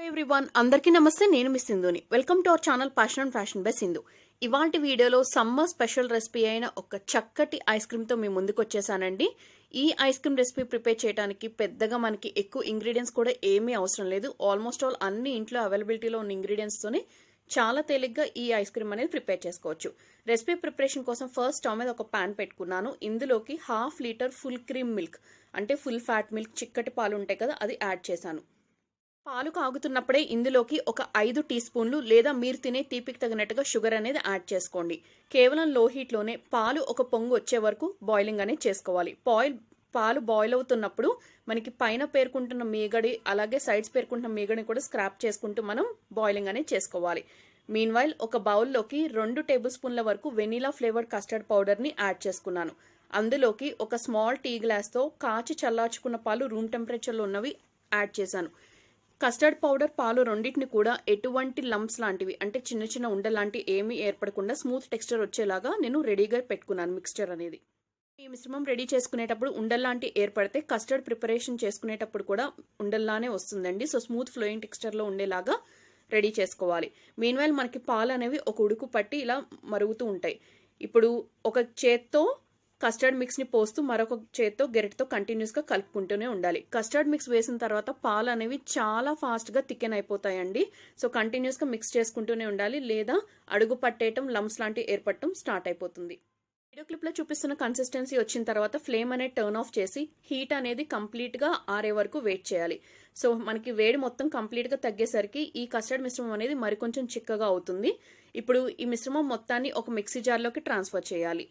Everyone అందరికీ నమస్తే. నేను మీ సింధుని. Welcome to our channel passion and fashion by Sindhu. ఇవాల్టి వీడియోలో సమ్మర్ స్పెషల్ రెసిపీ అయిన ఒక చక్కటి ఐస్ క్రీమ్తో మీ ముందుకు వచ్చేసానండి. ఈ ఐస్ క్రీమ్ రెసిపీ ప్రిపేర్ చేయడానికి పెద్దగా మనకి ఎక్కువ ఇంగ్రీడియంట్స్ కూడా ఏమీ అవసరం లేదు. ఆల్మోస్ట్ ఆల్ అన్ని ఇంట్లో అవైలబిలిటీలో ఉన్న ఇంగ్రీడియంట్స్తోనే చాలా తేలిగ్గా ఈ ఐస్ క్రీమ్ అనేది ప్రిపేర్ చేసుకోవచ్చు. రెసిపీ ప్రిపరేషన్ కోసం ఫస్ట్ స్టవ్ మీద ఒక ప్యాన్ పెట్టుకున్నాను. ఇందులోకి 1/2 లీటర్ ఫుల్ క్రీమ్ మిల్క్ అంటే ఫుల్ ఫ్యాట్ మిల్క్, చిక్కటి పాలు ఉంటాయి కదా, అది యాడ్ చేశాను. పాలు కాగుతున్నప్పుడే ఇందులోకి ఒక 5 టీ స్పూన్లు లేదా మీరు తినే తీపికి తగినట్టుగా షుగర్ అనేది యాడ్ చేసుకోండి. కేవలం లో హీట్లోనే పాలు ఒక పొంగు వచ్చే వరకు బాయిలింగ్ అనేది చేసుకోవాలి. పాలు బాయిల్ అవుతున్నప్పుడు మనకి పైన పేర్కొంటున్న మీగడి అలాగే సైడ్స్ పేర్కొంటున్న మీగడిని కూడా స్క్రాప్ చేసుకుంటూ మనం బాయిలింగ్ అనేది చేసుకోవాలి. మీన్వైల్ ఒక బౌల్లోకి 2 టేబుల్ స్పూన్ల వరకు వెనీలా ఫ్లేవర్డ్ కస్టర్డ్ పౌడర్ని యాడ్ చేసుకున్నాను. అందులోకి ఒక స్మాల్ టీ గ్లాస్తో కాచి చల్లార్చుకున్న పాలు రూమ్ టెంపరేచర్లో ఉన్నవి యాడ్ చేశాను. కస్టర్డ్ పౌడర్ పాలు రెండింటిని కూడా ఎటువంటి లంప్స్ లాంటివి అంటే చిన్న చిన్న ఉండలాంటి ఏమీ ఏర్పడకుండా స్మూత్ టెక్స్చర్ వచ్చేలాగా నేను రెడీగా పెట్టుకున్నాను మిక్స్చర్ అనేది. ఈ మిశ్రమం రెడీ చేసుకునేటప్పుడు ఉండల్లాంటి ఏర్పడితే కస్టర్డ్ ప్రిపరేషన్ చేసుకునేటప్పుడు కూడా ఉండల్లానే వస్తుందండి. సో స్మూత్ ఫ్లోయింగ్ టెక్స్చర్లో ఉండేలాగా రెడీ చేసుకోవాలి. మీన్వైల్ మనకి పాలు అనేవి ఒక ఉడుకు పట్టి ఇలా మరుగుతూ ఉంటాయి. ఇప్పుడు ఒక చేత్తో కస్టర్డ్ మిక్స్ని పోస్తూ మరొక చేత్తో గెరెట్తో కంటిన్యూస్గా కలుపుకుంటూనే ఉండాలి. కస్టర్డ్ మిక్స్ వేసిన తర్వాత పాలు అనేవి చాలా ఫాస్ట్గా థికెన్ అయిపోతాయండి. సో కంటిన్యూస్గా మిక్స్ చేసుకుంటూనే ఉండాలి, లేదా అడుగు పట్టేయటం, లంప్స్ లాంటివి ఏర్పడటం స్టార్ట్ అయిపోతుంది. వీడియో క్లిప్లో చూపిస్తున్న కన్సిస్టెన్సీ వచ్చిన తర్వాత ఫ్లేమ్ అనేది టర్న్ ఆఫ్ చేసి హీట్ అనేది కంప్లీట్గా ఆరే వరకు వెయిట్ చేయాలి. సో మనకి వేడి మొత్తం కంప్లీట్గా తగ్గేసరికి ఈ కస్టర్డ్ మిశ్రమం అనేది మరికొంచెం చిక్కగా అవుతుంది. ఇప్పుడు ఈ మిశ్రమం మొత్తాన్ని ఒక మిక్సీ జార్లోకి ట్రాన్స్ఫర్ చేయాలి.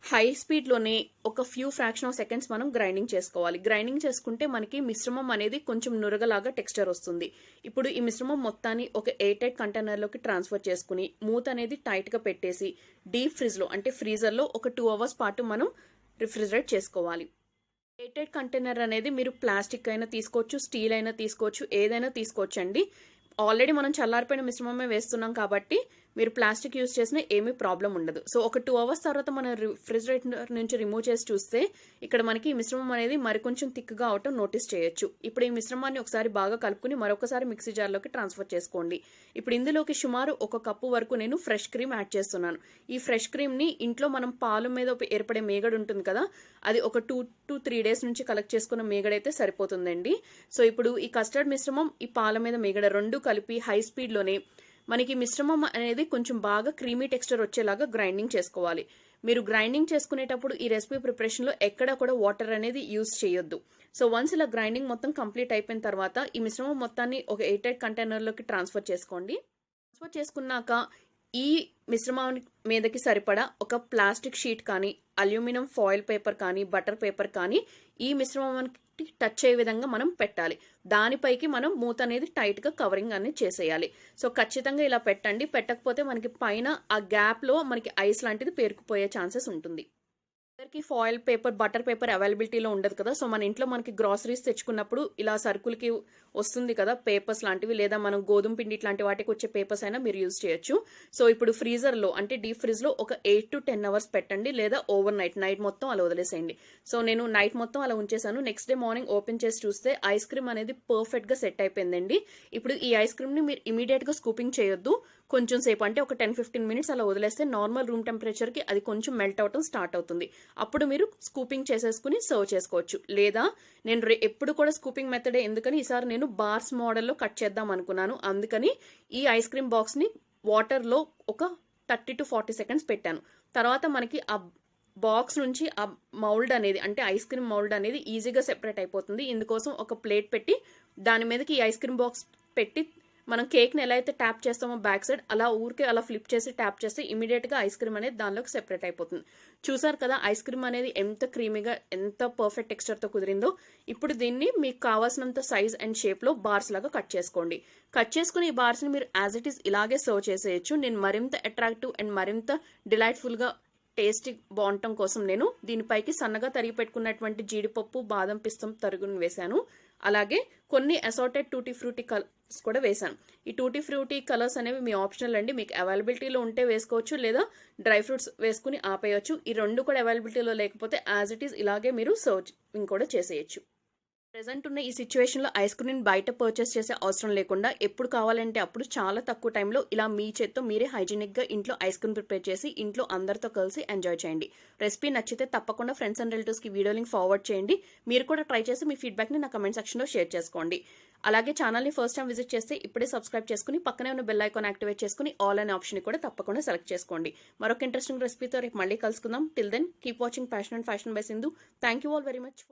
హై స్పీడ్లోనే ఒక ఫ్రాక్షన్ ఆఫ్ సెకండ్స్ మనం గ్రైండింగ్ చేసుకోవాలి. గ్రైండింగ్ చేసుకుంటే మనకి మిశ్రమం అనేది కొంచెం నురగలాగా టెక్స్చర్ వస్తుంది. ఇప్పుడు ఈ మిశ్రమం మొత్తాన్ని ఒక ఎయిర్ టైట్ కంటైనర్లోకి ట్రాన్స్ఫర్ చేసుకుని మూత అనేది టైట్గా పెట్టేసి డీప్ ఫ్రిడ్జ్లో అంటే ఫ్రీజర్లో ఒక 2 అవర్స్ పాటు మనం రిఫ్రిజరేట్ చేసుకోవాలి. ఎయిర్ టైట్ కంటైనర్ అనేది మీరు ప్లాస్టిక్ అయినా తీసుకోవచ్చు, స్టీల్ అయినా తీసుకోవచ్చు, ఏదైనా తీసుకోవచ్చు అండి. ఆల్రెడీ మనం చల్లారిపోయిన మిశ్రమమే వేస్తున్నాం కాబట్టి మీరు ప్లాస్టిక్ యూజ్ చేసినా ఏమీ ప్రాబ్లం ఉండదు. సో ఒక 2 అవర్స్ తర్వాత మనం రిఫ్రిజిరేటర్ నుంచి రిమూవ్ చేసి చూస్తే ఇక్కడ మనకి ఈ మిశ్రమం అనేది మరికొంచెం థిక్గా అవటం నోటీస్ చేయొచ్చు. ఇప్పుడు ఈ మిశ్రమాన్ని ఒకసారి బాగా కలుపుకుని మరొకసారి మిక్సీ జార్లోకి ట్రాన్స్ఫర్ చేసుకోండి. ఇప్పుడు ఇందులోకి సుమారు 1 కప్పు వరకు నేను ఫ్రెష్ క్రీమ్ యాడ్ చేస్తున్నాను. ఈ ఫ్రెష్ క్రీమ్ని ఇంట్లో మనం పాలు మీద ఏర్పడే మేగడ ఉంటుంది కదా, అది ఒక 2 to 3 డేస్ నుంచి కలెక్ట్ చేసుకున్న మేగడైతే సరిపోతుందండి. సో ఇప్పుడు ఈ కస్టర్డ్ మిశ్రమం, ఈ పాల మీద మేగడ రెండు కలిపి హై స్పీడ్లోనే మనకి మిశ్రమం అనేది కొంచెం బాగా క్రీమీ టెక్స్చర్ వచ్చేలాగా గ్రైండింగ్ చేసుకోవాలి. మీరు గ్రైండింగ్ చేసుకునేటప్పుడు ఈ రెసిపీ ప్రిపరేషన్లో ఎక్కడా కూడా వాటర్ అనేది యూజ్ చేయొద్దు. సో వన్స్ ఇలా గ్రైండింగ్ మొత్తం కంప్లీట్ అయిపోయిన తర్వాత ఈ మిశ్రమం మొత్తాన్ని ఒక ఎయిర్ టైట్ కంటైనర్లోకి ట్రాన్స్ఫర్ చేసుకోండి. ట్రాన్స్ఫర్ చేసుకున్నాక ఈ మిశ్రమం మీదకి సరిపడా ఒక ప్లాస్టిక్ షీట్ కానీ, అల్యూమినియం ఫాయిల్ పేపర్ కానీ, బటర్ పేపర్ కానీ ఈ మిశ్రమానికి టచ్ అయ్యే విధంగా మనం పెట్టాలి. దానిపైకి మనం మూత అనేది టైట్గా కవరింగ్ అనేది చేసేయాలి. సో ఖచ్చితంగా ఇలా పెట్టండి. పెట్టకపోతే మనకి పైన ఆ గ్యాప్లో మనకి ఐస్ లాంటిది పేరుకుపోయే ఛాన్సెస్ ఉంటుంది. అందరికి ఫాయిల్ పేపర్, బటర్ పేపర్ అవైలబిలిటీలో ఉండదు కదా. సో మన ఇంట్లో మనకి గ్రాసరీస్ తెచ్చుకున్నప్పుడు ఇలా సరుకులకి వస్తుంది కదా పేపర్స్ లాంటివి, లేదా మనం గోధుమ పిండి ఇట్లాంటి వాటికి వచ్చే పేపర్స్ అయినా మీరు యూజ్ చేయొచ్చు. సో ఇప్పుడు ఫ్రీజర్లో అంటే డీప్ ఫ్రిడ్జ్లో ఒక 8 to 10 అవర్స్ పెట్టండి, లేదా ఓవర్ నైట్ మొత్తం అలా వదిలేసేయండి. సో నేను నైట్ మొత్తం అలా ఉంచేసాను. నెక్స్ట్ డే మార్నింగ్ ఓపెన్ చేసి చూస్తే ఐస్ క్రీమ్ అనేది పర్ఫెక్ట్గా సెట్ అయిపోయిందండి. ఇప్పుడు ఈ ఐస్ క్రీమ్ని మీరు ఇమీడియట్గా స్కూపింగ్ చేయొద్దు. కొంచెం సేపు అంటే ఒక 10-15 మినిట్స్ అలా వదిలేస్తే నార్మల్ రూమ్ టెంపరేచర్కి అది కొంచెం మెల్ట్ అవటం స్టార్ట్ అవుతుంది. అప్పుడు మీరు స్కూపింగ్ చేసేసుకుని సర్వ్ చేసుకోవచ్చు. లేదా నేను ఎప్పుడు కూడా స్కూపింగ్ మెథడే, ఎందుకని ఈసారి నేను బార్స్ మోడల్లో కట్ చేద్దాం అనుకున్నాను. అందుకని ఈ ఐస్ క్రీమ్ బాక్స్ని వాటర్లో ఒక 30 to 40 సెకండ్స్ పెట్టాను. తర్వాత మనకి ఆ బాక్స్ నుంచి ఆ మౌల్డ్ అనేది అంటే ఐస్ క్రీమ్ మౌల్డ్ అనేది ఈజీగా సెపరేట్ అయిపోతుంది. ఇందుకోసం ఒక ప్లేట్ పెట్టి దాని మీదకి ఈ ఐస్ క్రీమ్ బాక్స్ పెట్టి మనం కేక్ని ఎలా అయితే ట్యాప్ చేస్తామో బ్యాక్ సైడ్ అలా ఊరికే అలా ఫ్లిప్ చేసి ట్యాప్ చేస్తే ఇమీడియట్గా ఐస్ క్రీమ్ అనేది దానిలోకి సెపరేట్ అయిపోతుంది. చూసారు కదా ఐస్ క్రీమ్ అనేది ఎంత క్రీమీగా, ఎంత పర్ఫెక్ట్ టెక్స్చర్తో కుదిరిందో. ఇప్పుడు దీన్ని మీకు కావాల్సినంత సైజ్ అండ్ షేప్లో బార్స్ లాగా కట్ చేసుకోండి. కట్ చేసుకుని ఈ బార్స్ని మీరు యాజ్ ఇట్ ఈస్ ఇలాగే సర్వ్ చేసేయచ్చు. నేను మరింత అట్రాక్టివ్ అండ్ మరింత డిలైట్ఫుల్గా టేస్టీ బాగుండటం కోసం నేను దీనిపైకి సన్నగా తరిగి పెట్టుకున్నటువంటి జీడిపప్పు, బాదం, పిస్తం తరుగుని వేశాను. అలాగే కొన్ని అసార్టెడ్ టూటీ ఫ్రూటీ కలర్స్ కూడా వేశాను. ఈ టూటీ ఫ్రూటీ కలర్స్ అనేవి మీ ఆప్షనల్ అండి. మీకు అవైలబిలిటీలో ఉంటే వేసుకోవచ్చు, లేదా డ్రై ఫ్రూట్స్ వేసుకుని ఆపేయచ్చు. ఈ రెండు కూడా అవైలబిలిటీలో లేకపోతే యాజ్ ఇట్ ఈస్ ఇలాగే మీరు సర్వింగ్ కూడా చేసేయచ్చు. ప్రెజెంట్ ఉన్న ఈ సిచ్యువేషన్లో ఐస్ క్రీమ్ బయట పర్చేస్ చేసే అవసరం లేకుండా ఎప్పుడు కావాలంటే అప్పుడు చాలా తక్కువ టైంలో ఇలా మీ చేత్తో మీరే హైజీనిక్గా ఇంట్లో ఐస్ క్రీమ్ ప్రిపేర్ చేసి ఇంట్లో అందరితో కలిసి ఎంజాయ్ చేయండి. రెసిపీ నచ్చితే తప్పకుండా ఫ్రెండ్స్ అండ్ రిలేటివ్స్కి వీడియో లింక్ ఫార్వర్డ్ చేయండి. మీరు కూడా ట్రై చేసి మీ ఫీడ్బ్యాక్ని నా కమెంట్ సెక్షన్లో షేర్ చేసుకోండి. అలాగే ఛానల్ని ఫస్ట్ టైం విజిట్ చేస్తే ఇప్పుడే సబ్స్క్రైబ్ చేసుకుని పక్కనే ఉన్న బెల్ ఐకాన్ యాక్టివేట్ చేసుకుని ఆల్ అనే ఆప్షన్ కూడా తప్పకుండా సెలెక్ట్ చేసుకోండి. మరొక ఇంట్రెస్టింగ్ రెసిపీతో రేపు మళ్ళీ కలుసుకుందాం. Till then keep watching passion and fashion by Sindhu. Thank you all very much.